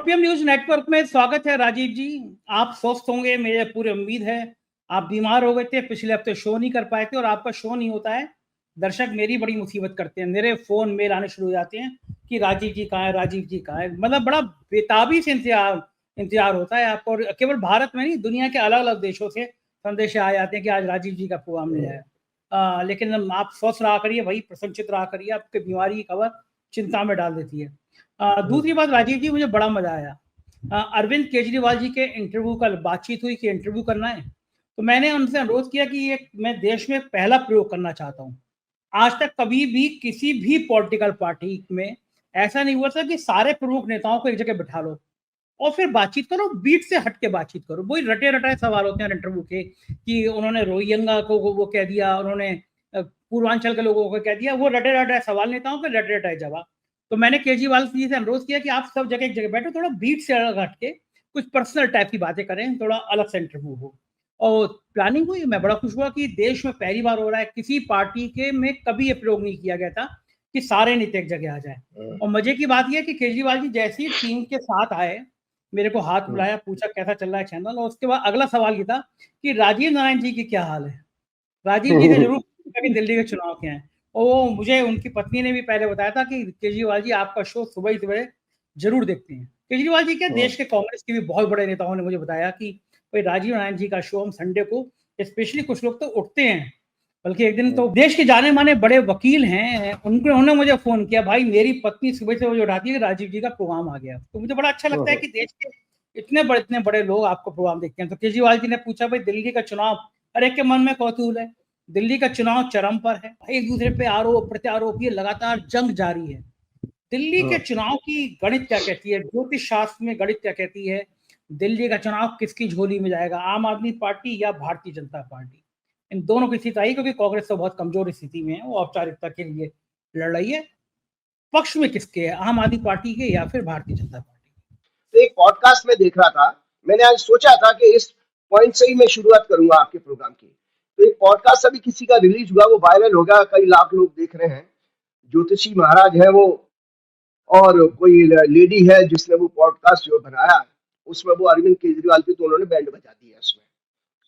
PM news network में स्वागत है राजीव जी। आप स्वस्थ होंगे, मुझे पूरी उम्मीद है। आप बीमार हो गए थे, पिछले हफ्ते शो नहीं कर पाए थे और आपका शो नहीं होता है। दर्शक मेरी बड़ी मुसीबत करते हैं, मेरे फोन मेल आने शुरू हो जाते हैं कि राजीव जी कहाँ है, राजीव जी कहाँ है। मतलब बड़ा बेताबी से इंतजार होता है आपको। और केवल भारत में नहीं, दुनिया के अलग अलग देशों से संदेश आ जाते हैं कि आज राजीव जी का प्रोग्राम नहीं है। लेकिन आप स्वस्थ रहा करिए भाई, प्रसन्नचित रहा करिए। आपकी बीमारी की खबर चिंता में डाल देती है। दूसरी बात राजीव जी, मुझे बड़ा मजा आया। अरविंद केजरीवाल जी के इंटरव्यू कल बातचीत हुई कि इंटरव्यू करना है, तो मैंने उनसे अनुरोध किया कि ये मैं देश में पहला प्रयोग करना चाहता हूँ। आज तक कभी भी किसी भी पॉलिटिकल पार्टी में ऐसा नहीं हुआ था कि सारे प्रमुख नेताओं को एक जगह बिठा लो और फिर बातचीत करो, बीट से हट के बातचीत करो। वही रटे रटाए सवाल होते हैं इंटरव्यू के कि उन्होंने रोहिंग्या को वो कह दिया, उन्होंने पूर्वांचल के लोगों को कह दिया। वो रटे रटाए सवाल नेताओं के, रटे रटाए जवाब। तो मैंने केजरीवाल जी से अनुरोध किया कि आप सब जगह एक जगह बैठो, थोड़ा बीट से अलग हट के कुछ पर्सनल टाइप की बातें करें, थोड़ा अलग से इंटरव्यू हो। और प्लानिंग हुई। मैं बड़ा खुश हुआ कि देश में पहली बार हो रहा है। किसी पार्टी के में कभी ये प्रयोग नहीं किया गया था कि सारे नेता एक जगह आ जाए। और मजे की बात यह है कि केजरीवाल जी जैसे ही टीम के साथ आए, मेरे को हाथ बुलाया, पूछा कैसा चल रहा है चैनल। और उसके बाद अगला सवाल ये था कि राजीव नारायण जी की क्या हाल है। राजीव जी ने जरूर पूछा कि दिल्ली के चुनाव क्या है। और मुझे उनकी पत्नी ने भी पहले बताया था कि केजरीवाल जी आपका शो सुबह ही सुबह जरूर देखते हैं। केजरीवाल जी क्या, देश के कांग्रेस के भी बहुत बड़े नेताओं ने मुझे बताया कि भाई राजीव नारायण जी का शो हम संडे को, स्पेशली कुछ लोग तो उठते हैं, बल्कि एक दिन तो देश के जाने माने बड़े वकील हैं, उन्होंने मुझे फोन किया, भाई मेरी पत्नी सुबह से मुझे उठाती है कि राजीव जी का प्रोग्राम आ गया। तो मुझे बड़ा अच्छा लगता है कि देश के इतने बड़े लोग आपको प्रोग्राम देखते हैं। तो केजरीवाल जी ने पूछा भाई दिल्ली का चुनाव, हर एक के मन में कौतूहल है। दिल्ली का चुनाव चरम पर है, एक दूसरे पे आरोप प्रत्यारोप, ये लगातार जंग जारी है। दिल्ली के चुनाव की गणित क्या कहती है, ज्योतिष शास्त्र में गणित क्या कहती है, दिल्ली का चुनाव किसकी झोली में जाएगा, आम आदमी पार्टी या भारतीय जनता पार्टी। इन दोनों की स्थिति आई, क्योंकि कांग्रेस तो बहुत कमजोर स्थिति में है, वो औपचारिकता के लिए लड़ रही है। पक्ष में किसके है, आम आदमी पार्टी के या फिर भारतीय जनता पार्टी। तो एक पॉडकास्ट में देख रहा था, मैंने आज सोचा था कि इस पॉइंट से ही मैं शुरुआत करूंगा आपके प्रोग्राम की। तो एक पॉडकास्ट अभी किसी का रिलीज हुआ, वो वायरल हो गया, कई लाख लोग देख रहे हैं। ज्योतिषी महाराज है वो, और कोई लेडी है जिसने वो पॉडकास्ट जो बनाया, उसमें वो अरविंद केजरीवाल की, तो उन्होंने बैंड बजा दिया उसमें।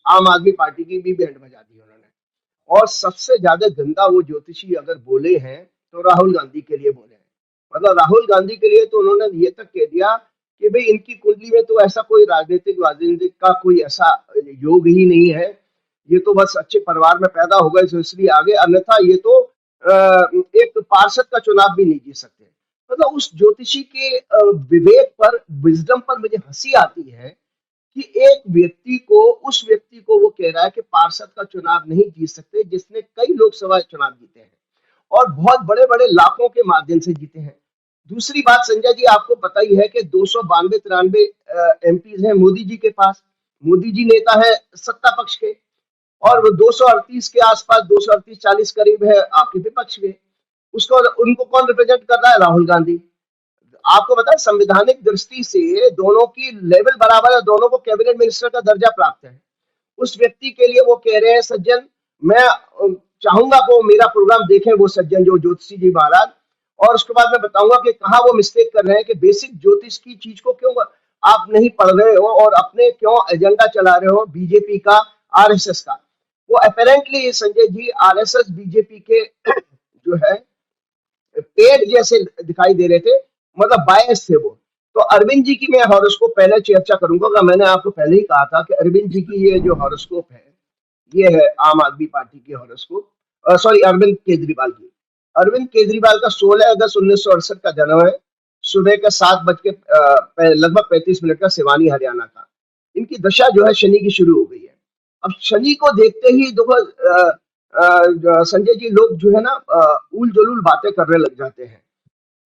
आम आदमी पार्टी की भी बैंड बजा दी उन्होंने। और सबसे ज्यादा गंदा वो ज्योतिषी अगर बोले हैं तो राहुल गांधी के लिए बोले हैं। मतलब राहुल गांधी के लिए तो उन्होंने ये तक कह दिया कि भाई इनकी कुंडली में तो ऐसा कोई राजनीतिक का कोई ऐसा योग ही नहीं है, ये तो बस अच्छे परिवार में पैदा हो गए तो इसलिए आगे, अन्यथा ये तो एक पार्षद का चुनाव भी नहीं जीत सकते। मतलब उस ज्योतिषी के विवेक पर, विजडम पर मुझे हंसी आती है कि एक व्यक्ति को, उस व्यक्ति को वो कह रहा है कि पार्षद का चुनाव नहीं जीत सकते, जिसने कई लोकसभा चुनाव जीते हैं और बहुत बड़े बड़े लाखों के माध्यम से जीते हैं। दूसरी बात संजय जी, आपको पता ही है कि 292-93 एमपी हैं मोदी जी के पास। मोदी जी नेता है सत्ता पक्ष के, और वो 238 के आसपास, 238-40 करीब है आपके विपक्ष के। उसको, उनको कौन रिप्रेजेंट कर रहा है? राहुल गांधी। आपको पता है संवैधानिक दृष्टि से दोनों की लेवल बराबर है, दोनों को कैबिनेट मिनिस्टर का दर्जा प्राप्त है। उस व्यक्ति के लिए वो कह रहे हैं, सज्जन मैं चाहूंगा को मेरा प्रोग्राम देखें, वो सज्जन जो ज्योतिषी जी महाराज, और उसके बाद मैं बताऊंगा कि कहाँ वो मिस्टेक कर रहे हैं कि बेसिक ज्योतिष की चीज को क्यों आप नहीं पढ़ रहे हो और अपने क्यों एजेंडा चला रहे हो बीजेपी का, आरएसएस का। वो apparently Sanjay ji RSS BJP के जो है पेड़ जैसे दिखाई दे रहे थे, मतलब बायस थे वो। तो अरविंद जी की मैं हॉरोस्कोप पहले चर्चा करूंगा। मैंने आपको पहले ही कहा था कि अरविंद जी की ये जो हॉरोस्कोप है, ये है आम आदमी पार्टी की हॉरोस्कोप, सॉरी अरविंद केजरीवाल की। अरविंद केजरीवाल का 16 अगस्त 1968 का जन्म है, सुबह का 7 बज के लगभग 35 मिनट का, सिवानी हरियाणा का। इनकी दशा जो है शनि की शुरू हो गई है। अब शनि को देखते ही देखो संजय जी, लोग जो है ना उल जलूल बातें करने लग जाते हैं।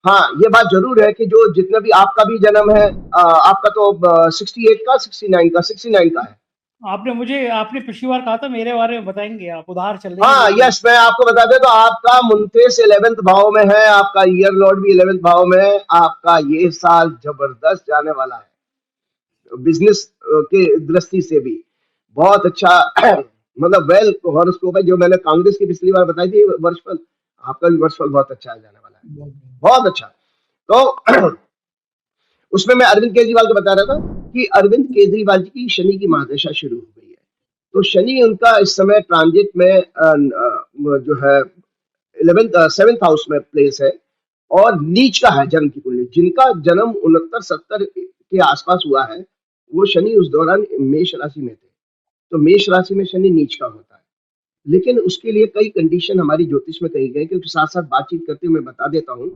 हाँ, ये बात जरूर है कि जो जितना भी आपका भी जन्म है, आपका तो 68 का, 69 का है। आपने पिछली बार कहा था, मेरे बारे में बताएंगे आप, उधार चल रही है। हाँ यस, मैं आपको बता दें तो आपका मुंतेस 11th भाव में है, आपका ईयर लॉर्ड भी 11th भाव में है। आपका ये साल जबरदस्त जाने वाला है, बिजनेस के दृष्टि से भी बहुत अच्छा मतलब वेल हॉरोस्कोप है। जो मैंने कांग्रेस की पिछली बार बताई थी वर्षफल, आपका भी वर्षफल बहुत अच्छा जाने वाला है, बहुत अच्छा। तो उसमें मैं अरविंद केजरीवाल को बता रहा था कि अरविंद केजरीवाल जी की शनि की महादशा शुरू हो गई है। तो शनि उनका इस समय ट्रांजिट में जो है 7th हाउस में प्लेस है और नीच का है जन्म की कुंडली। जिनका जन्म 69-70 के आसपास हुआ है वो शनि उस दौरान मेष राशि में थे। तो मेष राशि में शनि नीच का होता है, लेकिन उसके लिए कई कंडीशन हमारी ज्योतिष में कही गई, क्योंकि साथ साथ बातचीत करते हुए मैं बता देता हूँ।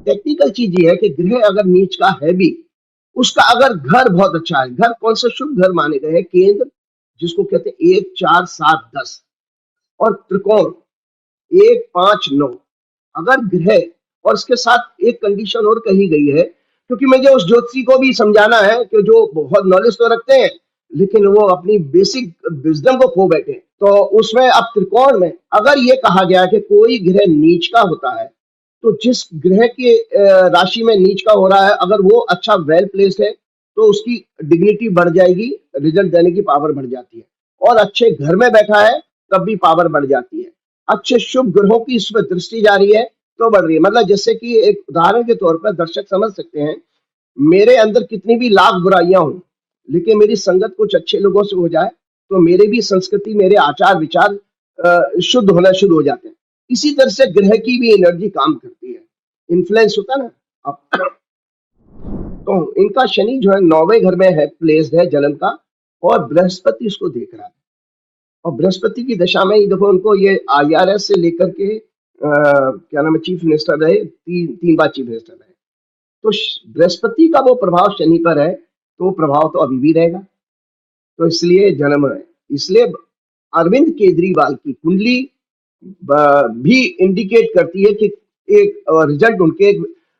टेक्निकल चीज ये है कि ग्रह अगर नीच का है भी, उसका अगर घर बहुत अच्छा है, घर कौन सा शुभ घर माने गए हैं, केंद्र जिसको कहते हैं 1, 4, 7, 10 और त्रिकोण 1, 5, 9 अगर ग्रह, और इसके साथ एक कंडीशन और कही गई है, क्योंकि मुझे उस ज्योतिषी को भी समझाना है कि जो बहुत नॉलेज तो रखते हैं लेकिन वो अपनी बेसिक विजडम को खो बैठे। तो उसमें अब त्रिकोण में अगर ये कहा गया कि कोई ग्रह नीच का होता है, तो जिस ग्रह के राशि में नीच का हो रहा है अगर वो अच्छा वेल प्लेस्ड है तो उसकी डिग्निटी बढ़ जाएगी, रिजल्ट देने की पावर बढ़ जाती है। और अच्छे घर में बैठा है तब भी पावर बढ़ जाती है। अच्छे शुभ ग्रहों की इसमें दृष्टि जा रही है तो बढ़ रही है। मतलब जैसे कि एक उदाहरण के तौर पर दर्शक समझ सकते हैं, मेरे अंदर कितनी भी लाख बुराइयां हों लेकिन मेरी संगत कुछ अच्छे लोगों से हो जाए तो मेरे भी संस्कृति, मेरे आचार विचार शुद्ध होना शुरू हो जाते हैं। इसी तरह से ग्रह की भी एनर्जी काम करती है, इन्फ्लुएंस होता है ना। अब तो इनका शनि जो है 9वें घर में है, प्लेस्ड है जलन का, और बृहस्पति इसको देख रहा है। और बृहस्पति की दशा में ही देखो उनको ये IRS से लेकर के क्या नाम है, चीफ मिनिस्टर रहे, तीन बार चीफ मिनिस्टर रहे। तो बृहस्पति का वो प्रभाव शनि पर है, तो वो प्रभाव तो अभी भी रहेगा। तो इसलिए जन्म है, इसलिए अरविंद केजरीवाल की कुंडली भी इंडिकेट करती है कि एक रिजल्ट उनके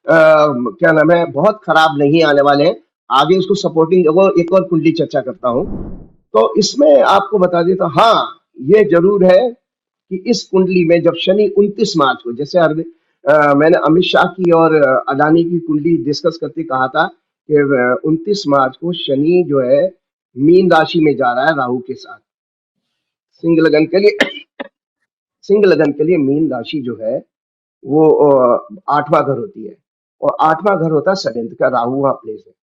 क्या नाम है बहुत खराब नहीं आने वाले हैं। आगे उसको सपोर्टिंग एक और कुंडली चर्चा करता हूँ। तो इसमें आपको बता देता, हाँ ये जरूर है कि इस कुंडली में जब शनि 29 मार्च को, जैसे मैंने अमित शाह की और अडानी की कुंडली डिस्कस करते कहा था कि 29 मार्च को शनि जो है मीन राशि में जा रहा है राहु के साथ। सिंह लगन के लिए सिंह लगन के लिए मीन राशि जो है वो 8वां घर होती है, और 8वां घर होता है षड्यंत्र का, राहु वहां प्लेस है।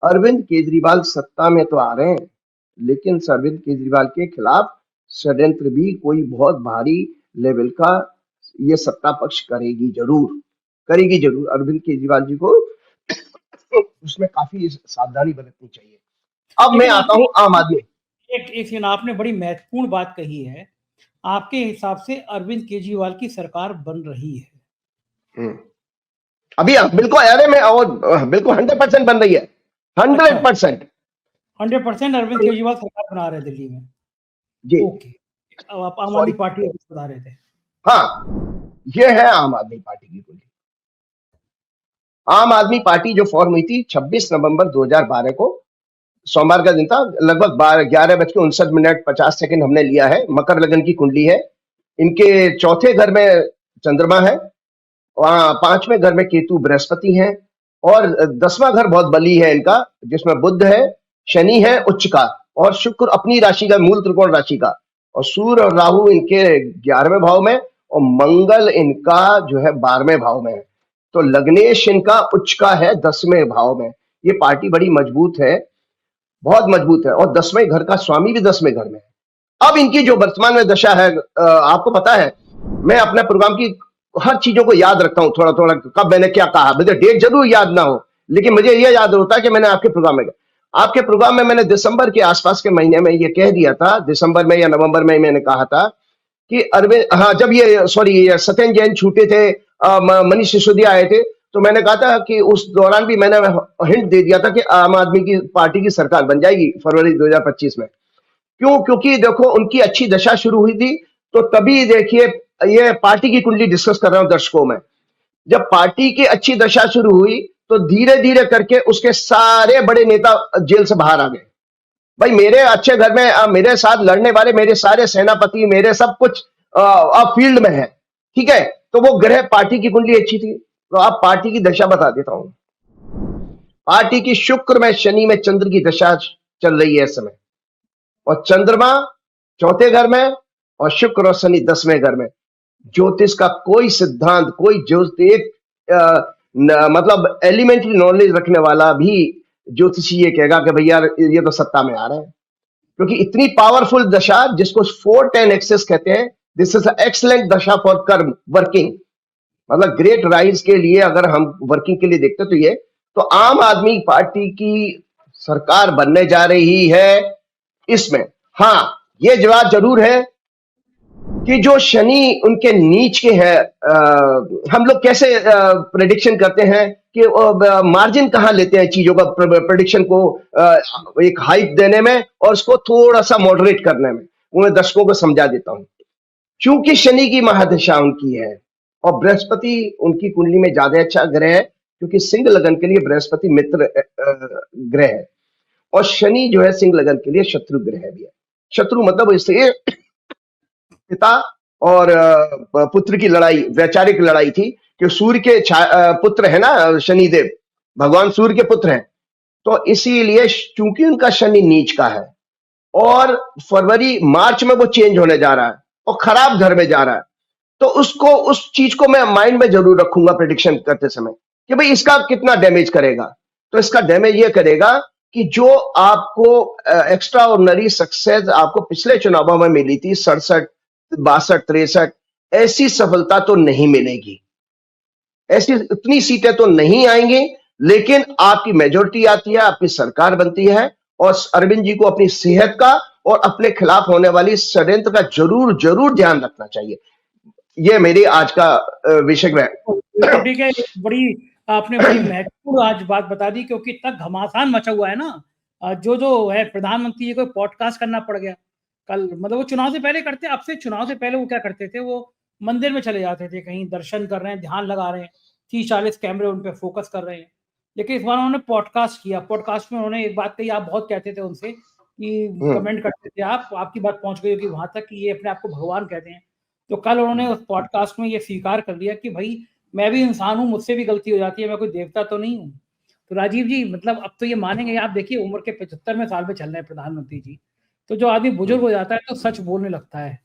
अरविंद केजरीवाल सत्ता में तो आ रहे हैं, लेकिन अरविंद केजरीवाल के खिलाफ षड्यंत्र भी कोई बहुत भारी लेवल का ये सत्ता पक्ष करेगी जरूर। अरविंद केजरीवाल जी को उसमें काफी सावधानी बरतनी चाहिए। अब मैं आता हूं आम आदमी। एक सेकंड, आपने बड़ी महत्वपूर्ण बात कही है। आपके हिसाब से अरविंद केजरीवाल की सरकार बन रही है? अभी बिल्कुल, अरे मैं और बिल्कुल 100% बन रही है, 100%। 100% अरविंद केजरीवाल सरकार बना रहे दिल्ली में जी। ओके, अब आप आम आदमी पार्टी बता रहे थे। हाँ, ये है आम आदमी पार्टी की कुंडली। आम आदमी पार्टी जो फॉर्म हुई थी 26 नवंबर 2012 को, सोमवार का दिन था, लगभग 11:59 हमने लिया है। मकर लगन की कुंडली है, इनके चौथे घर में चंद्रमा है, 5वें घर में केतु बृहस्पति है, और 10वां घर बहुत बली है इनका, जिसमें बुध है, शनि है उच्च का, और शुक्र अपनी राशि का, मूल त्रिकोण राशि का, और सूर्य और राहु इनके 11वें भाव में, और मंगल इनका जो है 12वें भाव में है। तो लग्नेश इनका उच्च का है 10वें भाव में। ये पार्टी बड़ी मजबूत है, बहुत मजबूत है, और 10वें घर का स्वामी भी 10वें घर में है। अब इनकी जो वर्तमान में दशा है, आपको पता है मैं अपने प्रोग्राम की हर चीजों को याद रखता हूँ थोड़ा थोड़ा, कब मैंने क्या कहा, मुझे डेट जरूर याद ना हो, लेकिन मुझे यह याद होता है कि मैंने आपके प्रोग्राम में मैंने दिसंबर के आसपास के महीने में ये कह दिया था, दिसंबर में या नवंबर में मैंने कहा था कि अरविंद, हाँ जब ये सत्येंद्र जैन छूटे थे, मनीष सिसोदिया आए थे, तो मैंने कहा था कि उस दौरान भी मैंने हिंट दे दिया था कि आम आदमी की पार्टी की सरकार बन जाएगी फरवरी 2025 में। क्यों? क्योंकि देखो उनकी अच्छी दशा शुरू हुई थी, तो तभी देखिए ये पार्टी की कुंडली डिस्कस कर रहा हूं दर्शकों में। जब पार्टी की अच्छी दशा शुरू हुई तो धीरे धीरे करके उसके सारे बड़े नेता जेल से बाहर आ गए। भाई मेरे अच्छे घर में मेरे साथ लड़ने वाले मेरे सारे सेनापति, मेरे सब कुछ अब फील्ड में है, ठीक है। तो वो ग्रह, पार्टी की कुंडली अच्छी थी, तो आप पार्टी की दशा बता देता हूं। पार्टी की शुक्र में शनि में चंद्र की दशा चल रही है इस समय, और चंद्रमा चौथे घर में और शुक्र और शनि 10वें घर में। ज्योतिष का कोई सिद्धांत, कोई ज्योतिष मतलब एलिमेंट्री नॉलेज रखने वाला भी ज्योतिषी ये कहेगा कि भैया ये तो सत्ता में आ रहा है, क्योंकि इतनी पावरफुल दशा जिसको 410 एक्सेस कहते हैं, दिस इज एक्सलेंट दशा फॉर कर्म वर्किंग, मतलब ग्रेट राइज के लिए अगर हम वर्किंग के लिए देखते तो ये तो आम आदमी पार्टी की सरकार बनने जा रही है इसमें। हाँ, ये जवाब जरूर है कि जो शनि उनके नीच के हैं, हम लोग कैसे प्रेडिक्शन करते हैं कि मार्जिन कहाँ लेते हैं चीजों का प्रेडिक्शन को एक हाइप देने में और उसको थोड़ा सा मॉडरेट करने में, वो मैं दर्शकों को समझा देता हूं। चूंकि शनि की महादशा उनकी है और बृहस्पति उनकी कुंडली में ज्यादा अच्छा ग्रह है, क्योंकि सिंह लगन के लिए बृहस्पति मित्र ग्रह है और शनि जो है सिंह लगन के लिए शत्रु ग्रह भी है। शत्रु मतलब इससे पिता और पुत्र की लड़ाई, वैचारिक लड़ाई थी कि सूर्य के पुत्र है ना शनिदेव, भगवान सूर्य के पुत्र हैं, तो इसीलिए चूंकि उनका शनि नीच का है और फरवरी मार्च में वो चेंज होने जा रहा है और खराब घर में जा रहा है, तो उसको उस चीज को मैं माइंड में जरूर रखूंगा प्रेडिक्शन करते समय कि भाई इसका कितना डैमेज करेगा। तो इसका डैमेज ये करेगा कि जो आपको एक्स्ट्रा ऑर्डिनरी सक्सेस आपको पिछले चुनावों में मिली थी 67, 62, 63, ऐसी सफलता तो नहीं मिलेगी, ऐसी उतनी सीटें तो नहीं आएंगी, लेकिन आपकी मेजोरिटी आती है, आपकी सरकार बनती है और अरविंद जी को अपनी सेहत का और अपने खिलाफ होने वाली षड्यंत्र का जरूर जरूर ध्यान रखना चाहिए। ये मेरी आज का विषय है। ठीक है, बड़ी आपने बड़ी महत्वपूर्ण आज बात बता दी, क्योंकि इतना घमासान मचा हुआ है ना, जो है प्रधानमंत्री जी को पॉडकास्ट करना पड़ गया कल, मतलब वो चुनाव से पहले करते, अब से चुनाव से पहले वो क्या करते थे, वो मंदिर में चले जाते थे, कहीं दर्शन कर रहे हैं, ध्यान लगा रहे हैं, 30-40 कैमरे उन पे फोकस कर रहे हैं। लेकिन इस बार उन्होंने पॉडकास्ट किया, पॉडकास्ट में उन्होंने एक बात कही, आप बहुत कहते थे उनसे कि कमेंट करते थे आप, आपकी बात पहुंच गई होगी वहां तक कि ये अपने आप को भगवान कहते हैं। तो कल उन्होंने उस पॉडकास्ट में ये स्वीकार कर लिया कि भाई मैं भी इंसान हूँ, मुझसे भी गलती हो जाती है, मैं कोई देवता तो नहीं हूँ। तो राजीव जी, मतलब अब तो ये मानेंगे, आप देखिए उम्र के 75वें साल में चल रहे हैं प्रधानमंत्री जी, तो जो आदमी बुजुर्ग हो जाता है तो सच बोलने लगता है।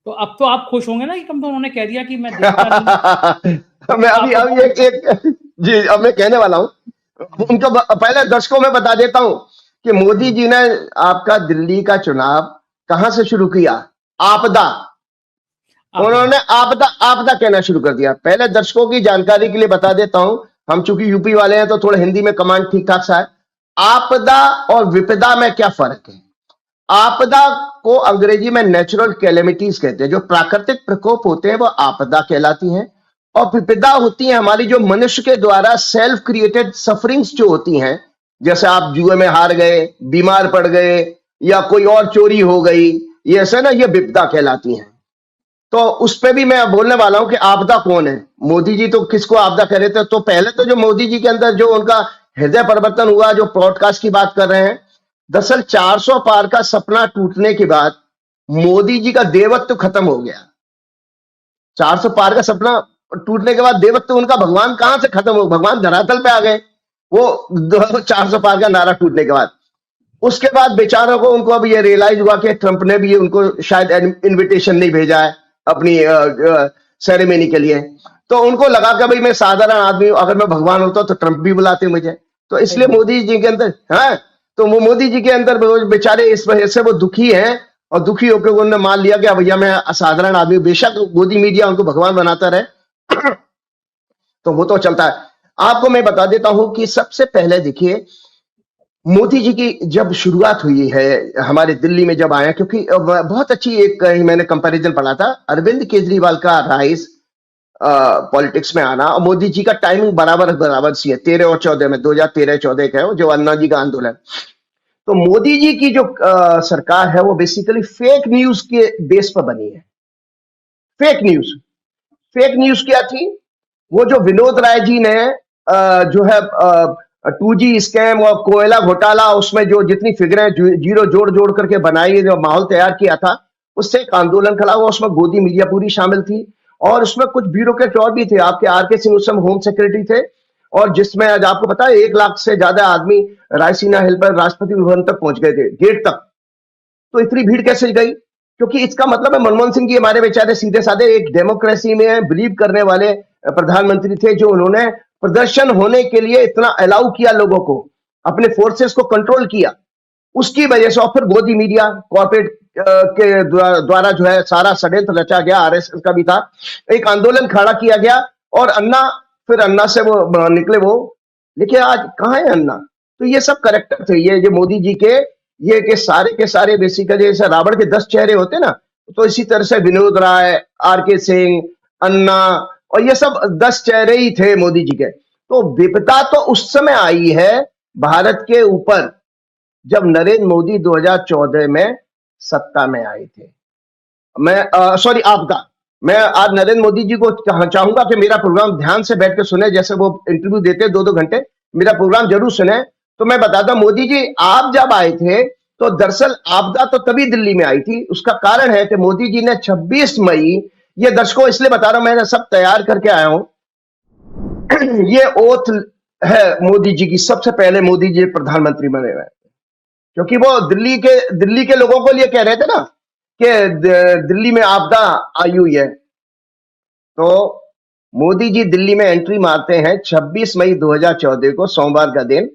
तो अब तो आप खुश होंगे ना कि कम तो उन्होंने कह दिया कि मैं देवता नहीं। मैं अभी एक जी अब मैं कहने वाला हूँ उनको, पहले दर्शकों में बता देता हूँ कि मोदी जी ने आपका दिल्ली का चुनाव कहां से शुरू किया? आपदा। उन्होंने आपदा आपदा कहना शुरू कर दिया। पहले दर्शकों की जानकारी के लिए बता देता हूं, हम चूंकि यूपी वाले हैं तो थोड़ा हिंदी में कमांड ठीक ठाक सा है। आपदा और विपदा में क्या फर्क है? आपदा को अंग्रेजी में नेचुरल कैलेमिटीज कहते हैं, जो प्राकृतिक प्रकोप होते हैं वो आपदा कहलाती हैं, और विपदा होती है हमारी जो मनुष्य के द्वारा सेल्फ क्रिएटेड सफरिंग्स जो होती हैं, जैसे आप जुए में हार गए, बीमार पड़ गए या कोई और चोरी हो गई, ये ऐसे ना, ये विपदा कहलाती हैं। तो उस पे भी मैं बोलने वाला हूं कि आपदा कौन है। मोदी जी तो किसको आपदा कह रहे थे? तो पहले तो जो मोदी जी के अंदर जो उनका हृदय परिवर्तन हुआ, जो पॉडकास्ट की बात कर रहे हैं, दरअसल 400 पार का सपना टूटने के बाद मोदी जी का देवत्व खत्म हो गया। 400 पार का सपना टूटने के बाद देवत्व उनका, भगवान कहां से खत्म हो, भगवान धरातल पे आ गए वो 400 पार का नारा टूटने के बाद। उसके बाद बेचारों को, उनको अब ये रियलाइज हुआ कि ट्रंप ने भी उनको शायद इनविटेशन नहीं भेजा है अपनी सेरेमनी के लिए, तो उनको लगा कि भाई मैं साधारण आदमी हूं, अगर मैं भगवान होता तो ट्रंप भी बुलाते मुझे। तो इसलिए मोदी जी के अंदर, हाँ, तो वो मोदी जी के अंदर बेचारे इस वजह से वो दुखी हैं, और दुखी होकर उन्होंने मान लिया कि भैया मैं असाधारण आदमी, बेशक मोदी मीडिया उनको भगवान बनाता रहे तो वो तो चलता है। आपको मैं बता देता हूं कि सबसे पहले देखिए, मोदी जी की जब शुरुआत हुई है हमारे दिल्ली में जब आया, क्योंकि बहुत अच्छी एक मैंने कंपैरिजन पढ़ा था, अरविंद केजरीवाल का राइज पॉलिटिक्स में आना और मोदी जी का टाइमिंग बराबर बराबर सी है। 13 और 14 में, 2013-14 का है जो अन्ना जी का आंदोलन। तो मोदी जी की जो सरकार है वो बेसिकली फेक न्यूज के बेस पर बनी है। फेक न्यूज क्या थी? वो जो विनोद राय जी ने जो है 2G स्कैम और कोयला घोटाला, उसमें जो जितनी फिगरें जीरो जोड़ जोड़ करके बनाई, जो माहौल तैयार किया था, उससे एक आंदोलन खड़ा हुआ। उसमें गोदी मीडिया पूरी शामिल थी और उसमें कुछ ब्यूरोक्रेट और भी थे। आपके आर.के. सिंह उस समय होम सेक्रेटरी थे, और जिसमें आज आपको पता है 1 लाख से ज्यादा आदमी रायसीना हिल पर राष्ट्रपति भवन तक पहुंच गए थे, गेट तक। तो इतनी भीड़ कैसे गई? क्योंकि इसका मतलब है मनमोहन सिंह जी हमारे बेचारे सीधे साधे एक डेमोक्रेसी में बिलीव करने वाले प्रधानमंत्री थे, जो उन्होंने प्रदर्शन होने के लिए इतना अलाउ किया लोगों को, अपने फोर्सेस को कंट्रोल किया, उसकी वजह से। और फिर मोदी मीडिया कॉर्पोरेट के द्वारा जो है सारा षड्यंत्र रचा गया, आरएसएस का भी था, एक आंदोलन खड़ा किया गया और अन्ना, फिर अन्ना से वो निकले वो। लेकिन आज कहाँ है अन्ना? तो ये सब करेक्टर थे, ये जो मोदी जी के सारे बेसिकली जैसे रावण के 10 चेहरे होते ना, तो इसी तरह से विनोद राय, आर.के. सिंह, अन्ना, और ये सब 10 चेहरे ही थे मोदी जी के। तो विपदा तो उस समय आई है भारत के ऊपर जब नरेंद्र मोदी 2014 में सत्ता में आए थे। मैं सॉरी आपका, मैं आज नरेंद्र मोदी जी को चाहूंगा कि मेरा प्रोग्राम ध्यान से बैठ के सुने, जैसे वो इंटरव्यू देते 2-2 घंटे, मेरा प्रोग्राम जरूर सुने। तो मैं बताता हूं, मोदी जी आप जब आए थे तो दरअसल आपदा तो तभी दिल्ली में आई थी। उसका कारण है कि मोदी जी ने 26 मई, ये दर्शकों इसलिए बता रहा हूं, मैंने सब तैयार करके आया हूं ये ओथ है मोदी जी की, सबसे पहले मोदी जी प्रधानमंत्री बने हुए, क्योंकि वो दिल्ली के लोगों को लिए कह रहे थे ना कि दिल्ली में आपदा आई हुई है। तो मोदी जी दिल्ली में एंट्री मारते हैं 26 मई 2014 को, सोमवार का दिन,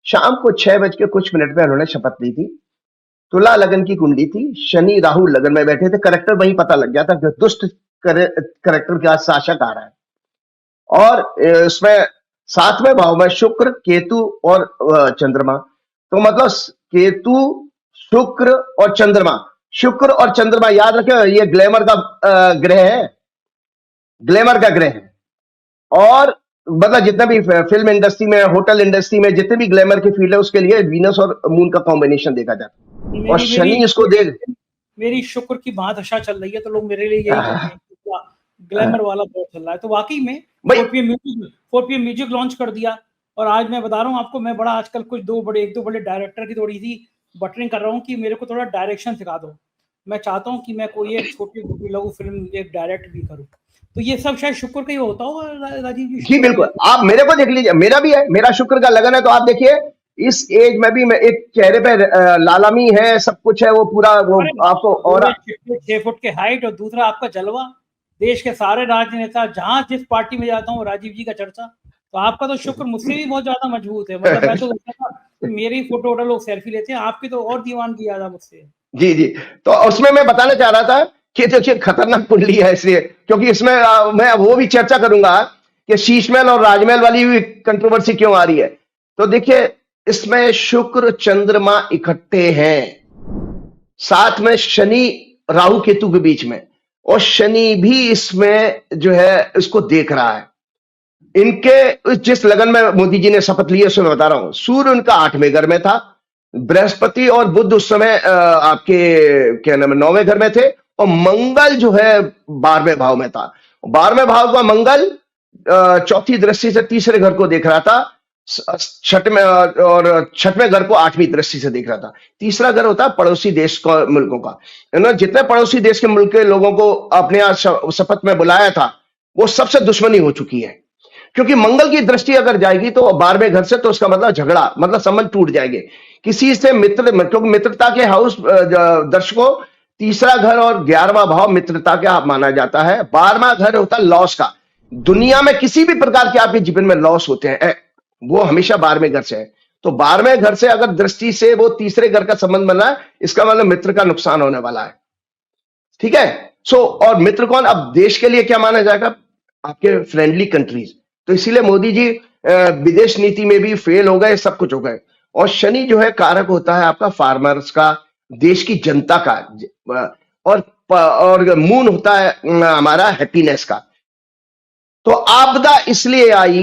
शाम को 6 बज के कुछ मिनट में उन्होंने शपथ ली थी। तुला लगन की कुंडली थी, शनि राहु लगन में बैठे थे, करेक्टर वहीं पता लग गया था कि दुष्ट करेक्टर का शासक आ रहा है। और इसमें 7वें भाव में शुक्र, केतु और चंद्रमा। तो मतलब केतु, शुक्र और चंद्रमा याद रखें, ये ग्लैमर का ग्रह है, ग्लैमर का ग्रह है। और मतलब जितने भी फिल्म इंडस्ट्री में, होटल इंडस्ट्री में, जितने भी ग्लैमर की फील्ड है, उसके लिए वीनस और मून का कॉम्बिनेशन देखा जाता है। और शनि इसको देख, मेरी शुक्र की महादशा चल रही है, तो लोग मेरे लिए यही कहते हैं कि ग्लैमर वाला बहुत चल रहा है। तो वाकई में 4PM म्यूजिक लॉन्च कर दिया। और आज मैं बता रहा हूँ आपको, मैं बड़ा आजकल कुछ एक दो बड़े डायरेक्टर की थोड़ी सी बटरिंग कर रहा हूँ कि मेरे को थोड़ा डायरेक्शन सिखा दो। मैं चाहता हूँ कि मैं कोई एक छोटी लघु फिल्म एक डायरेक्ट भी करूँ। तो ये सब शायद शुक्र का ही होता होगा राजीव जी। जी बिल्कुल, आप मेरे को देख लीजिए, मेरा भी है, मेरा शुक्र का लगन है। तो आप देखिए इस एज में भी मैं, एक चेहरे पे लालमी है, सब कुछ है, वो पूरा वो आपको। और 6 फुट के हाइट, और दूसरा आपका जलवा, देश के सारे राजनेता जहां जिस पार्टी में जाता हूँ राजीव जी का चर्चा। तो आपका तो शुक्र मुझसे भी बहुत ज्यादा मजबूत है। मतलब मैं तो मेरी फोटो वोटो लोग सेल्फी लेते हैं, आपकी तो और दीवानगी ज्यादा मुझसे। जी जी, तो उसमें मैं बताना चाह रहा था कि देखिए खतरनाक कुंडली है इसलिए, क्योंकि इसमें मैं वो भी चर्चा करूंगा कि शीशमहल और राजमहल वाली भी कंट्रोवर्सी क्यों आ रही है। तो देखिए इसमें शुक्र चंद्रमा इकट्ठे हैं, साथ में शनि राहु केतु के बीच में, और शनि भी इसमें जो है इसको देख रहा है। इनके जिस लगन में मोदी जी ने शपथ ली है उसमें बता रहा हूं, सूर्य उनका 8वें घर में था, बृहस्पति और बुध उस समय आपके क्या नाम है 9वें घर में थे, और मंगल जो है 12वें भाव में था। 12वें भाव का मंगल चौथी दृष्टि से तीसरे घर को देख रहा था, छठवें और छठवें घर को 8वीं दृष्टि से देख रहा था। तीसरा घर होता है पड़ोसी देश का, मुल्कों का। इन्होंने जितने पड़ोसी देश के मुल्क के लोगों को अपने यहाँ शपथ में बुलाया था, वो सबसे दुश्मनी हो चुकी है, क्योंकि मंगल की दृष्टि अगर जाएगी तो 12वें घर से, तो उसका मतलब झगड़ा, मतलब संबंध टूट जाएंगे किसी से, क्योंकि मित्रता के हाउस दर्शकों, तीसरा घर और 11वां भाव मित्रता का माना जाता है। 12वां घर होता है लॉस का। दुनिया में किसी भी प्रकार के आपके जीवन में लॉस होते हैं, वो हमेशा 12वें घर से है। तो 12वें घर से अगर दृष्टि से वो तीसरे घर का संबंध बना है, इसका मतलब मित्र का नुकसान होने वाला है। ठीक है। और मित्र कौन? अब देश के लिए क्या माना जाएगा? आपके फ्रेंडली कंट्रीज। तो इसीलिए मोदी जी विदेश नीति में भी फेल हो गए, सब कुछ हो गए। और शनि जो है कारक होता है आपका फार्मर्स का, देश की जनता का, और मून होता है हमारा हैप्पीनेस का। तो आपदा इसलिए आई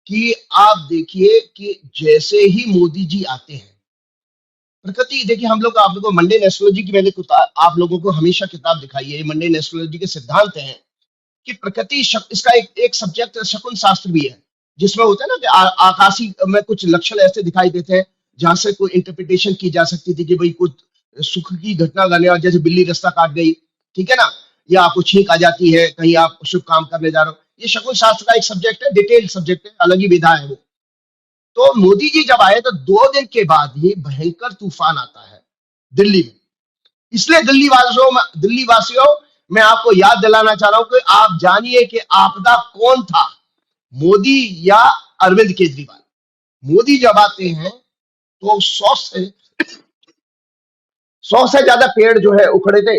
कि आप देखिए कि जैसे ही मोदी जी आते हैं, प्रकृति देखिए, हम लोग आप लोगों को मंडेन एस्ट्रोलॉजी की मैंने आप लोगों को हमेशा किताब दिखाई है। मंडेन एस्ट्रोलॉजी के सिद्धांत हैं कि प्रकृति इसका एक सब्जेक्ट शकुन शास्त्र भी है, जिसमें होता है ना कि आकाशी में कुछ लक्षण ऐसे दिखाई देते हैं जहां से कोई इंटरप्रिटेशन की जा सकती थी कि भाई कुछ सुख की घटना करने, और जैसे बिल्ली रास्ता काट गई, ठीक है ना, या आपको छींक आ जाती है, कहीं आप शुभ काम करने जा रहे हो। ये शकुन शास्त्र का एक सब्जेक्ट है, डिटेल्ड सब्जेक्ट है, अलग ही विधा है वो। तो मोदी जी जब आए तो 2 दिन के बाद ही भयंकर तूफान आता है दिल्ली में। इसलिए दिल्ली वासियों मैं आपको याद दिलाना चाह रहा हूं कि आप जानिए कि आपदा कौन था। मोदी या अरविंद केजरीवाल। मोदी जब आते हैं तो 100 से ज्यादा पेड़ जो है उखड़े थे,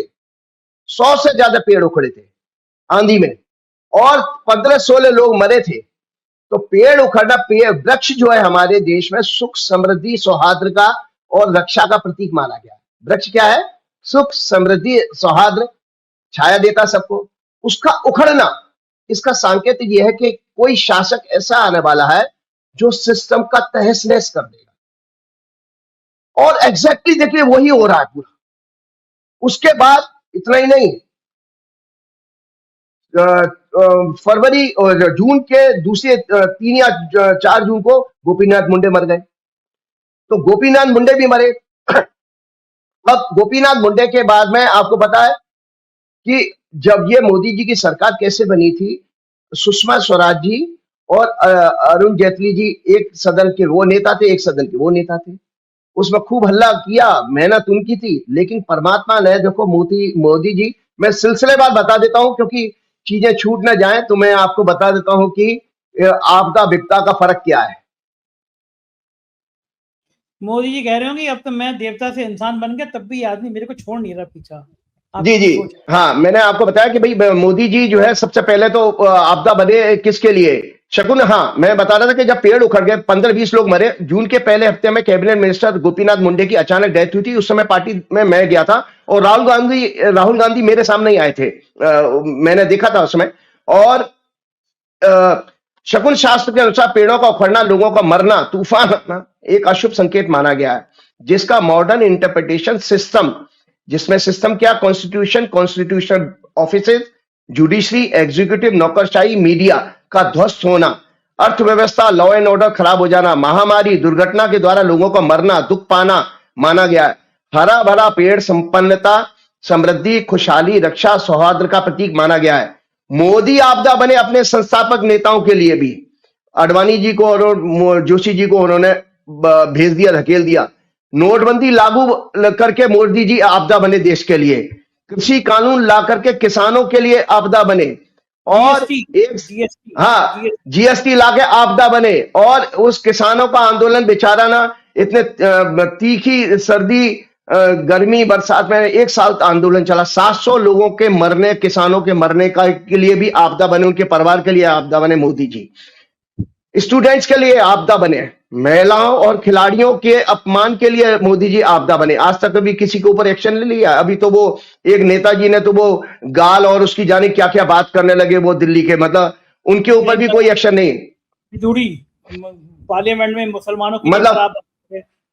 100 से ज्यादा पेड़ उखड़े थे आंधी में, और 15-16 लोग मरे थे। तो पेड़ उखड़ना, पेड़ वृक्ष जो है हमारे देश में सुख समृद्धि सौहार्द का और रक्षा का प्रतीक माना गया है। वृक्ष क्या है? सुख समृद्धि सौहार्द, छाया देता सबको। उसका उखड़ना, इसका सांकेतिक यह है कि कोई शासक ऐसा आने वाला है जो सिस्टम का तहस नहस कर देगा, और एग्जैक्टली देखिए वही हो रहा है पूरा। उसके बाद इतना ही नहीं, फरवरी और जून के दूसरे 3 या 4 जून को गोपीनाथ मुंडे मर गए। तो गोपीनाथ मुंडे भी मरे। अब गोपीनाथ मुंडे के बाद में आपको पता है कि जब ये मोदी जी की सरकार कैसे बनी थी, सुषमा स्वराज जी और अरुण जेटली जी एक सदन के वो नेता थे, एक सदन के वो नेता थे। उसमें खूब हल्ला किया, मेहनत उनकी थी, लेकिन परमात्मा ने देखो मोदी जी, मैं सिलसिलेवार बता देता हूं क्योंकि चीजें छूट ना जाएं, तो मैं आपको बता देता हूं कि आपदा विपदा का फर्क क्या है। मोदी जी कह रहे होंगे अब तो मैं देवता से इंसान बन गया, तब भी ये आदमी मेरे को छोड़ नहीं रहा पीछा। जी जी, हाँ, मैंने आपको बताया कि भाई मोदी जी जो है सबसे पहले तो आपदा बने किसके लिए, शकुन। हाँ, मैं बता रहा था कि जब पेड़ उखड़ गए, 15-20 लोग मरे। जून के पहले हफ्ते में कैबिनेट मिनिस्टर गोपीनाथ मुंडे की अचानक डेथ हुई थी। उस समय पार्टी में मैं गया था और राहुल गांधी मेरे सामने ही आए थे। मैंने देखा था उस समय। और शकुन शास्त्र के अनुसार पेड़ों का उखड़ना, लोगों का मरना, तूफान आना एक अशुभ संकेत माना गया है, जिसका मॉडर्न इंटरप्रिटेशन सिस्टम, जिसमें सिस्टम क्या, कॉन्स्टिट्यूशन ऑफिसेज, जुडिशरी, एग्जीक्यूटिव, नौकरशाही, मीडिया का ध्वस्त होना, अर्थव्यवस्था, लॉ एंड ऑर्डर खराब हो जाना, महामारी, दुर्घटना के द्वारा लोगों का मरना, दुख पाना माना गया है। हरा भरा पेड़ संपन्नता, समृद्धि, खुशहाली, रक्षा, सौहार्द का प्रतीक माना गया है। मोदी आपदा बने अपने संस्थापक नेताओं के लिए भी। अडवाणी जी को और जोशी जी को उन्होंने भेज दिया, धकेल दिया। नोटबंदी लागू करके मोदी जी आपदा बने देश के लिए। कृषि कानून ला करके किसानों के लिए आपदा बने। और जीएसटी ला के आपदा बने। और उस किसानों का आंदोलन बेचारा ना, इतने तीखी सर्दी, गर्मी, बरसात में 1 साल आंदोलन चला। 700 लोगों के मरने, किसानों के मरने का के लिए भी आपदा बने, उनके परिवार के लिए आपदा बने मोदी जी। स्टूडेंट्स के लिए आपदा बने, महिलाओं और खिलाड़ियों के अपमान के लिए मोदी जी आपदा बने। आज तक कभी किसी के ऊपर एक्शन नहीं लिया। अभी तो वो एक नेताजी ने तो वो गाल और उसकी जाने क्या क्या बात करने लगे वो दिल्ली के, मतलब उनके ऊपर भी कोई एक्शन नहीं। पार्लियामेंट में मुसलमानों की मतलब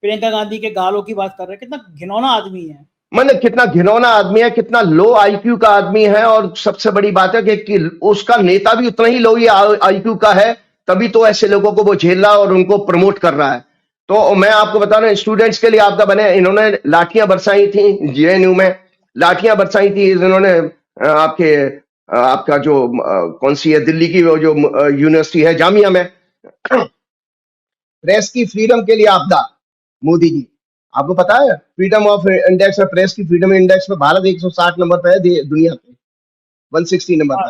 प्रियंका गांधी के गालों की बात कर रहे हैं। कितना घिनौना आदमी है, मतलब कितना घिनौना आदमी है, कितना लो आईक्यू का आदमी है। और सबसे बड़ी बात है कि उसका नेता भी उतना ही लो आईक्यू का है, तभी तो ऐसे लोगों को वो झेल रहा है और उनको प्रमोट कर रहा है। तो मैं आपको बता रहा हूं, स्टूडेंट्स के लिए आपदा बने। इन्होंने लाठियां बरसाई थी, जेएनयू में लाठियां बरसाई थी इन्होंने। आपका जो कौन सी है दिल्ली की वो जो यूनिवर्सिटी है, जामिया में। प्रेस की फ्रीडम के लिए आपदा मोदी जी। आपको पता है फ्रीडम ऑफ इंडेक्स में, प्रेस की फ्रीडम इंडेक्स में भारत 160 नंबर पे है दुनिया पे, 160 नंबर पे।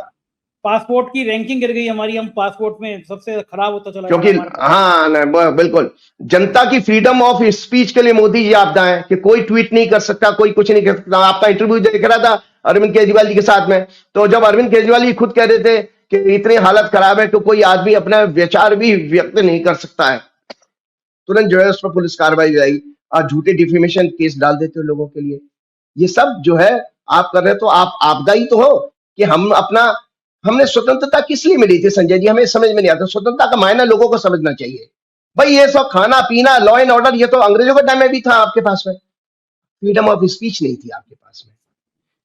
पासपोर्ट की रैंकिंग गिर गई हमारी, हम पासपोर्ट में सबसे खराब होता चला क्योंकि हाँ बिल्कुल, जनता की फ्रीडम ऑफ स्पीच के लिए मोदी जी आपदा है कि कोई ट्वीट नहीं कर सकता, कोई कुछ नहीं कर सकता। आपका इंटरव्यू देख रहा था अरविंद केजरीवाल जी के साथ में, तो जब अरविंद केजरीवाल जी खुद कह रहे थे कि इतनी हालत खराब है तो कोई आदमी अपना विचार भी व्यक्त नहीं कर सकता है, तुरंत जो है उस पर पुलिस कार्रवाई जाएगी। आप झूठे डिफेमेशन केस डाल देते हो लोगों के लिए। ये सब जो है आप कर रहे हो, तो आप आपदा ही तो हो कि हमने स्वतंत्रता किस लिए मिली थी संजय जी, हमें समझ में नहीं आता। स्वतंत्रता का मायना लोगों को समझना चाहिए भाई। ये सब खाना पीना, लॉ एंड ऑर्डर, ये तो अंग्रेजों के टाइम में भी था आपके पास में। फ्रीडम ऑफ स्पीच नहीं थी आपके पास में,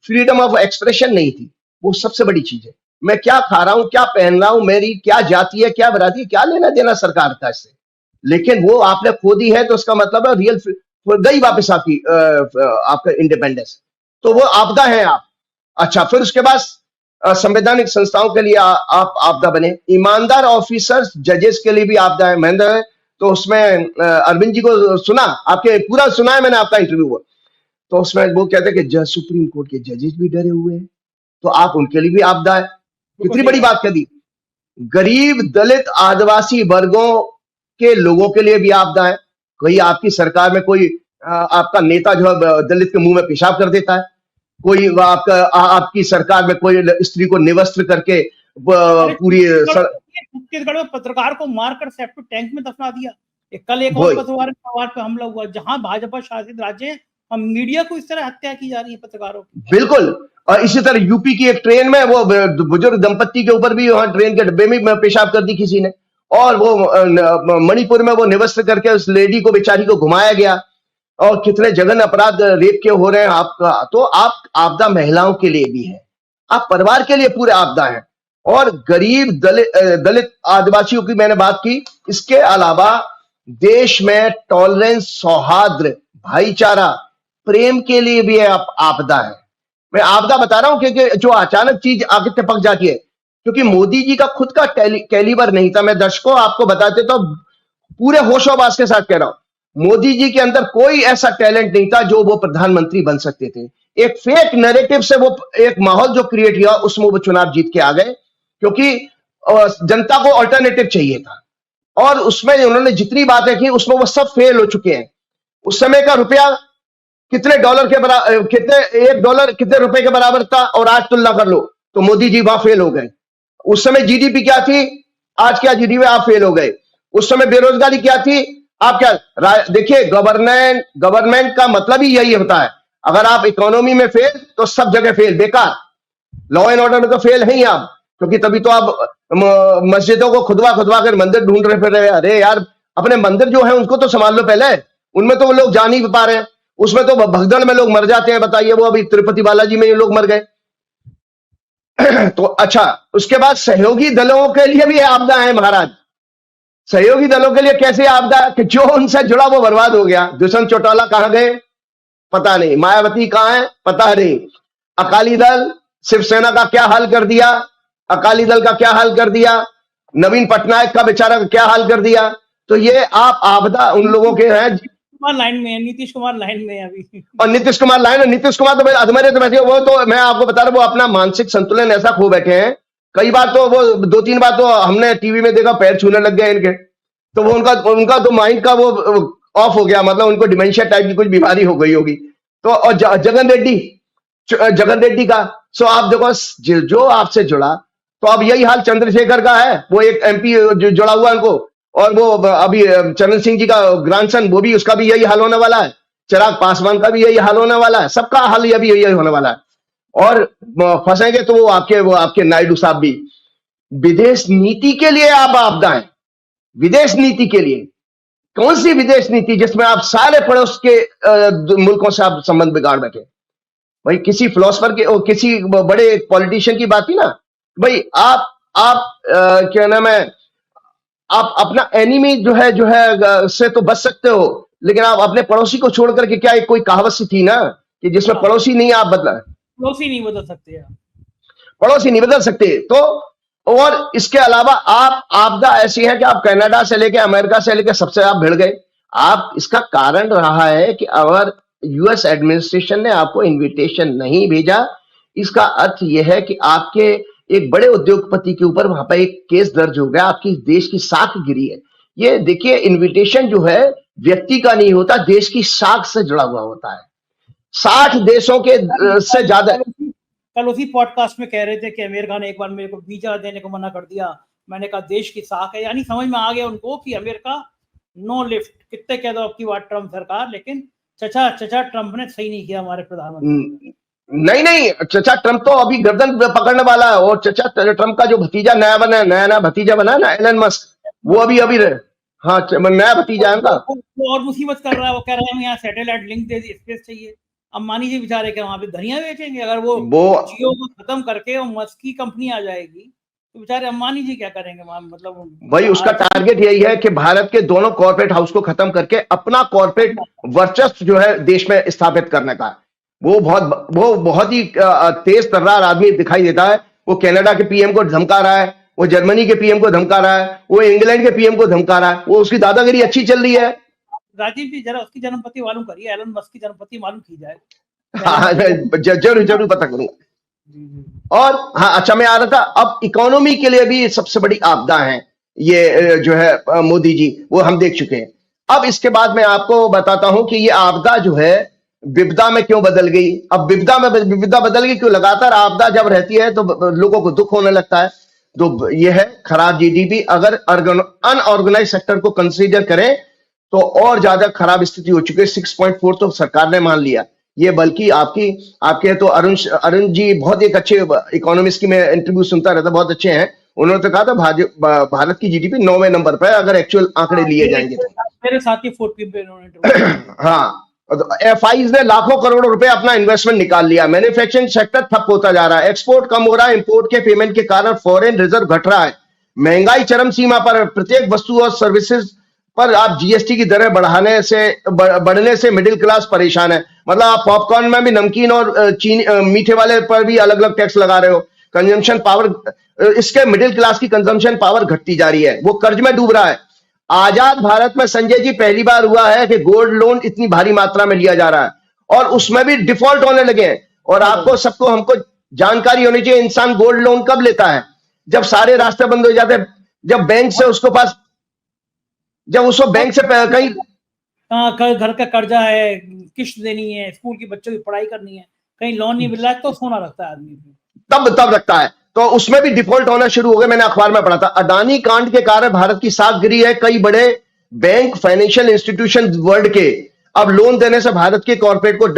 फ्रीडम ऑफ एक्सप्रेशन नहीं थी। वो सबसे बड़ी चीज है। मैं क्या खा रहा हूं, क्या पहन रहा हूं, मेरी क्या जाति है, क्या बराती है, क्या लेना देना सरकार का इससे। लेकिन वो आपने खो दी है, तो उसका मतलब है रियल गई वापस आपकी आपका इंडिपेंडेंस। तो वो आपदा है आप। अच्छा, फिर उसके बाद संवैधानिक संस्थाओं के लिए आप आपदा बने। ईमानदार ऑफिसर्स, जजेस के लिए भी आपदा है महेंद्र। तो उसमें अरविंद जी को सुना, आपके पूरा सुना है मैंने आपका इंटरव्यू। तो उसमें वो कहते हैं कि सुप्रीम कोर्ट के जजेस भी डरे हुए हैं, तो आप उनके लिए भी आपदा है। कितनी बड़ी बात कर दी। गरीब दलित आदिवासी वर्गों के लोगों के लिए भी आपदा है। कोई आपकी सरकार में कोई आपका नेता जो है दलित के मुंह में पेशाब कर देता है, कोई आपकी सरकार में कोई स्त्री को निवस्त्र करके पूरी छत्तीसगढ़ में पत्रकार को मारकर सेप्टिक टैंक में दफना दिया। कल एक और पत्रकार पे हमला हुआ जहां भाजपा शासित राज्य है, हम मीडिया को इस तरह हत्या की जा रही है पत्रकारों की। बिल्कुल। और इसी तरह यूपी की एक ट्रेन में वो बुजुर्ग दंपत्ति के ऊपर भी वहां ट्रेन के डब्बे में पेशाब कर दी किसी ने, और वो मणिपुर में वो निवस्त्र करके उस लेडी को बेचारी को घुमाया गया, और कितने जघन्य अपराध रेप के हो रहे हैं आपका। तो आप आपदा महिलाओं के लिए भी है, आप परिवार के लिए पूरे आपदा है, और गरीब दलित आदिवासियों की मैंने बात की। इसके अलावा देश में टॉलरेंस, सौहार्द, भाईचारा, प्रेम के लिए भी है आपदा है। मैं आपदा बता रहा हूं क्योंकि जो अचानक चीज आगे टपक जाती है, क्योंकि मोदी जी का खुद का कैलिबर नहीं था। मैं दर्शकों आपको बताते तो पूरे होशोबाज के साथ कह रहा हूं, मोदी जी के अंदर कोई ऐसा टैलेंट नहीं था जो वो प्रधानमंत्री बन सकते थे। एक फेक नैरेटिव से वो एक माहौल जो क्रिएट हुआ उसमें वो चुनाव जीत के आ गए, क्योंकि जनता को अल्टरनेटिव चाहिए था, और उसमें उन्होंने जितनी बातें की उसमें वो सब फेल हो चुके हैं। उस समय का रुपया कितने डॉलर के बराबर, एक डॉलर कितने रुपए के बराबर था, और आज तुलना कर लो तो मोदी जी वहां फेल हो गए। उस समय जीडीपी क्या थी, आज क्या जीडीपी, आप फेल हो गए। उस समय बेरोजगारी क्या थी, आप क्या, देखिए गवर्नमेंट का मतलब ही यही होता है, अगर आप इकोनॉमी में फेल तो सब जगह फेल, बेकार। लॉ एंड ऑर्डर में तो फेल है ही आप, क्योंकि तभी तो आप मस्जिदों को खुदवा कर मंदिर ढूंढ रहे फिर रहे। अरे यार, अपने मंदिर जो है उनको तो संभाल लो पहले, उनमें तो वो लोग जा नहीं पा रहे हैं, उसमें तो भगदड़ में लोग मर जाते हैं। बताइए, वो अभी तिरुपति बालाजी में ये लोग मर गए। तो अच्छा, उसके बाद सहयोगी दलों के लिए भी आपदा है महाराज। सहयोगी दलों के लिए कैसे आपदा कि जो उनसे जुड़ा वो बर्बाद हो गया। दुष्यंत चौटाला कहां गए पता नहीं, मायावती कहां है पता नहीं, अकाली दल, शिवसेना का क्या हाल कर दिया, अकाली दल का क्या हाल कर दिया, नवीन पटनायक का बेचारा का क्या हाल कर दिया। तो ये आप आपदा उन लोगों के हैं। लाइन में है, नीतीश कुमार लाइन में है अभी, और नीतीश कुमार तो अधमरे तो बैठे, वो तो मैं आपको बता रहा हूं, वो अपना मानसिक संतुलन ऐसा खो बैठे हैं। कई बार तो वो 2-3 बार तो हमने टीवी में देखा पैर छूने लग गए इनके, तो वो उनका तो माइंड का वो ऑफ हो गया, मतलब उनको डिमेंशिया टाइप की कुछ बीमारी हो गई होगी। तो और जगन रेड्डी का, सो आप देखो जो आपसे जुड़ा, तो अब यही हाल चंद्रशेखर का है, वो एक एमपी जो जुड़ा हुआ है उनको, और वो अभी चरण सिंह जी का ग्रैंडसन, वो भी, उसका भी यही हाल होने वाला है। चिराग पासवान का भी यही हाल होने वाला है, सबका हाल अभी यही होने वाला है। और फंसेंगे तो वो आपके नायडू साहब भी। विदेश नीति के लिए आप आपदा है, विदेश नीति के लिए। कौन सी विदेश नीति जिसमें आप सारे पड़ोस के मुल्कों से आप संबंध बिगाड़ बैठे। भाई किसी फिलोसफर के और किसी बड़े पॉलिटिशियन की बात थी ना, भाई आप क्या नाम है, आप अपना एनिमी जो है से तो बच सकते हो, लेकिन आप अपने पड़ोसी को छोड़ करके, क्या कोई कहावत सी थी ना कि जिसमें पड़ोसी नहीं आप बदला, पड़ोसी नहीं बदल सकते, पड़ोसी नहीं बदल सकते। तो और इसके अलावा आप आपदा ऐसी है कि आप कनाडा से लेके अमेरिका से लेके सबसे आप भिड़ गए। आप, इसका कारण रहा है कि अगर यूएस एडमिनिस्ट्रेशन ने आपको इनविटेशन नहीं भेजा, इसका अर्थ यह है कि आपके एक बड़े उद्योगपति के ऊपर वहां पर एक केस दर्ज हो गया, आपकी देश की साख गिरी है। ये देखिए, इनविटेशन जो है व्यक्ति का नहीं होता, देश की साख से जुड़ा हुआ होता है। 60 देशों के से ज्यादा। कल उसी पॉडकास्ट में कह रहे थे कि अमेरिका ने एक बार मेरे को वीजा देने को मना कर दिया। मैंने कहा देश की साख है, यानी समझ में आ गया उनको कि अमेरिका नो लिफ्ट। कितने कह दो आपकी बात ट्रम्प सरकार, लेकिन चचा ट्रम्प ने सही नहीं किया हमारे प्रधानमंत्री। नहीं, चचा ट्रम्प तो अभी गर्दन पकड़ने वाला है। और चचा ट्रम्प का जो भतीजा नया भतीजा बना ना, एलन मस्क, वो अभी हाँ नया भतीजा है उनका, वो और मुसीबत कर रहा है। वो कह रहा है यहाँ सैटेलाइट लिंक दे दी, स्पेस चाहिए। अंबानी जी बेचारे के वहां पे धनिया बेचेंगे। अगर वो जियो को खत्म करके वो मस्क की कंपनी आ जाएगी तो बेचारे अंबानी जी क्या करेंगे वहां। मतलब भाई उसका टारगेट यही है कि भारत के दोनों कॉर्पोरेट हाउस को खत्म करके अपना कॉर्पोरेट वर्चस्व जो है देश में स्थापित करने का। वो बहुत ही तेज तर्रार आदमी दिखाई देता है। वो कनाडा के पीएम को धमका रहा है, वो जर्मनी के पीएम को धमका रहा है, वो इंग्लैंड के पीएम को धमका रहा है। वो उसकी दादागिरी अच्छी चल रही है। राजीव जी जरा उसकी जन्मपति मालूम करिए, एलन मस्क की जन्मपति मालूम की जाए। जरूर पता करूंगा। जी, जी। और हाँ, अच्छा मैं आ रहा था, अब इकोनॉमी के लिए भी सबसे बड़ी आपदा है ये जो है मोदी जी, वो हम देख चुके हैं। अब इसके बाद मैं आपको बताता हूं कि ये आपदा जो है विपदा में क्यों बदल गई। अब विपदा बदल गई क्यों? लगातार आपदा जब रहती है तो लोगों को दुख होने लगता है। तो ये है खराब जीडीपी। अगर अनऑर्गेनाइज सेक्टर को कंसीडर करें तो और ज्यादा खराब स्थिति हो चुकी है। 6.4 तो सरकार ने मान लिया। ये बल्कि आपके तो अरुण जी बहुत एक अच्छे इकोनॉमिस्ट की मैं इंटरव्यू सुनता रहता, बहुत अच्छे हैं। उन्होंने तो कहा था भारत की जीडीपी 9वें नंबर पर है अगर एक्चुअल आंकड़े लिए जाएंगे तो। मेरे साथ ही 14 पे इन्होंने हाँ, एफआईज ने लाखों करोड़ रुपए अपना इन्वेस्टमेंट निकाल लिया। मैन्युफैक्चरिंग सेक्टर ठप होता जा रहा है, एक्सपोर्ट कम हो रहा है, इंपोर्ट के पेमेंट के कारण फॉरेन रिजर्व घट रहा है, महंगाई चरम सीमा पर, प्रत्येक वस्तु और सर्विसेज पर आप जीएसटी की दरें बढ़ने से मिडिल क्लास परेशान है। मतलब आप पॉपकॉर्न में भी नमकीन और चीनी मीठे वाले पर भी अलग अलग टैक्स लगा रहे हो। कंजम्पशन पावर, इसके मिडिल क्लास की कंजम्पशन पावर घटती जा रही है, वो कर्ज में डूब रहा है। आजाद भारत में संजय जी पहली बार हुआ है कि गोल्ड लोन इतनी भारी मात्रा में लिया जा रहा है और उसमें भी डिफॉल्ट होने लगे हैं। और आपको सबको हमको जानकारी होनी चाहिए, इंसान गोल्ड लोन कब लेता है? जब सारे रास्ते बंद हो जाते हैं, जब बैंक से उसको पास, जब उसको बैंक से कहीं घर का कर्जा है, किस्त देनी है, स्कूल की बच्चों की पढ़ाई करनी है, कहीं लोन नहीं मिल रहा है तो सोना रखता है आदमी। तब रखता है, तो उसमें भी डिफॉल्ट होना शुरू हो गया। मैंने अखबार में पढ़ा था, अडानी कांड के कारण भारत की साख गिरी है। कई बड़े बैंक, फाइनेंशियल इंस्टीट्यूशन वर्ल्ड के अब लोन देने से भारत के कॉर्पोरेट को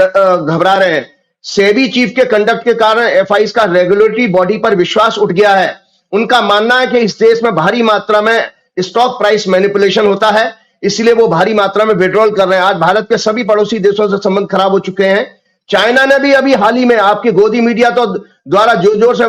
घबरा रहे हैं। सेबी चीफ के कंडक्ट के कारण एफआईज का रेगुलेटरी बॉडी पर विश्वास उठ गया है। उनका मानना है कि इस देश में भारी मात्रा में स्टॉक प्राइस मैनिपुलेशन होता है, इसलिए वो भारी मात्रा में विड्रॉल कर रहे हैं। आज भारत के सभी पड़ोसी देशों से संबंध खराब हो चुके हैं। चाइना ने भी अभी हाल ही में, आपके गोदी मीडिया तो द्वारा जोर से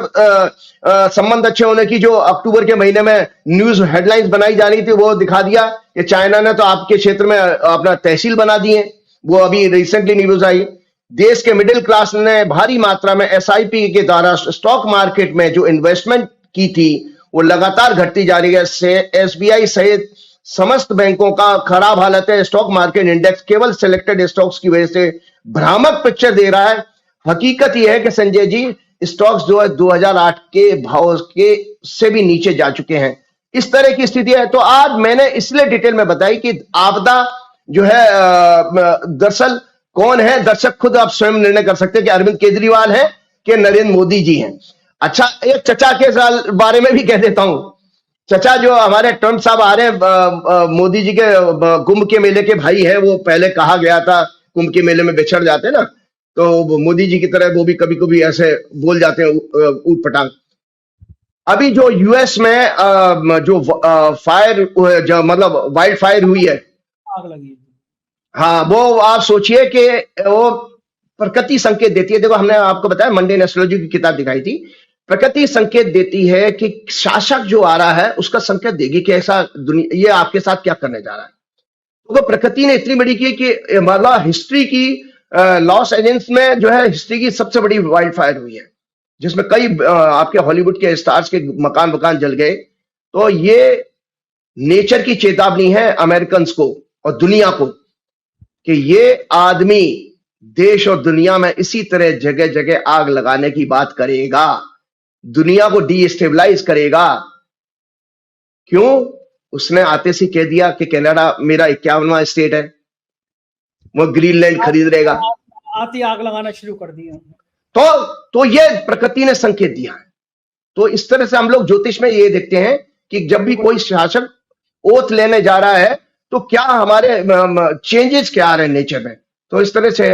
संबंध अच्छे होने की जो अक्टूबर के महीने में न्यूज हेडलाइंस बनाई जा रही थी, वो दिखा दिया कि चाइना ने तो आपके क्षेत्र में अपना तहसील बना दी है। वो अभी रिसेंटली न्यूज आई। देश के मिडिल क्लास ने भारी मात्रा में एसआईपी के द्वारा स्टॉक मार्केट में जो इन्वेस्टमेंट की थी वो लगातार घटती जा रही है। एसबीआई सहित समस्त बैंकों का खराब हालत है। स्टॉक मार्केट इंडेक्स केवल सिलेक्टेड स्टॉक्स की वजह से भ्रामक पिक्चर दे रहा है। हकीकत यह है कि संजय जी, स्टॉक्स जो है 2008 के भाव के से भी नीचे जा चुके हैं। इस तरह की स्थिति है। तो आज मैंने इसलिए डिटेल में बताई कि आपदा जो है दरअसल कौन है, दर्शक खुद आप स्वयं निर्णय कर सकते हैं कि अरविंद केजरीवाल है कि नरेंद्र मोदी जी हैं। अच्छा, एक चचा के बारे में भी कह देता हूं। चचा जो हमारे ट्रंप साहब आ रहे हैं, मोदी जी के कुंभ के मेले के भाई है। वो पहले कहा गया था कुंभ के मेले में बिछड़ जाते ना, तो मोदी जी की तरह वो भी कभी कभी ऐसे बोल जाते हैं ऊट पटांग। अभी जो यूएस में जो फायर मतलब वाइल्ड फायर हुई है, आग लगी। हाँ, वो आप सोचिए कि वो प्रकृति संकेत देती है। देखो, हमने आपको बताया, मंडे एस्ट्रोलॉजी की किताब दिखाई थी। प्रकृति संकेत देती है कि शासक जो आ रहा है उसका संकेत देगी कि ऐसा दुनिया ये आपके साथ क्या करने जा रहा है। तो प्रकृति ने इतनी बड़ी की कि मतलब हिस्ट्री की लॉस एंजल्स में जो है हिस्ट्री की सबसे बड़ी वाइल्ड फायर हुई है, जिसमें कई आपके हॉलीवुड के स्टार्स के मकान जल गए। तो ये नेचर की चेतावनी है अमेरिकन को और दुनिया को कि ये आदमी देश और दुनिया में इसी तरह जगह जगह आग लगाने की बात करेगा, दुनिया को डीस्टेबलाइज करेगा। क्यों? उसने आते से कह दिया कि कनाडा मेरा 51वां स्टेट है, वो ग्रीनलैंड खरीद लेगा। आती आग लगाना शुरू कर दिया। तो ये प्रकृति ने संकेत दिया है। तो इस तरह से हम लोग ज्योतिष में ये देखते हैं कि जब भी कोई शासक ओथ लेने जा रहा है तो क्या हमारे चेंजेस क्या आ रहे हैं नेचर में। तो इस तरह से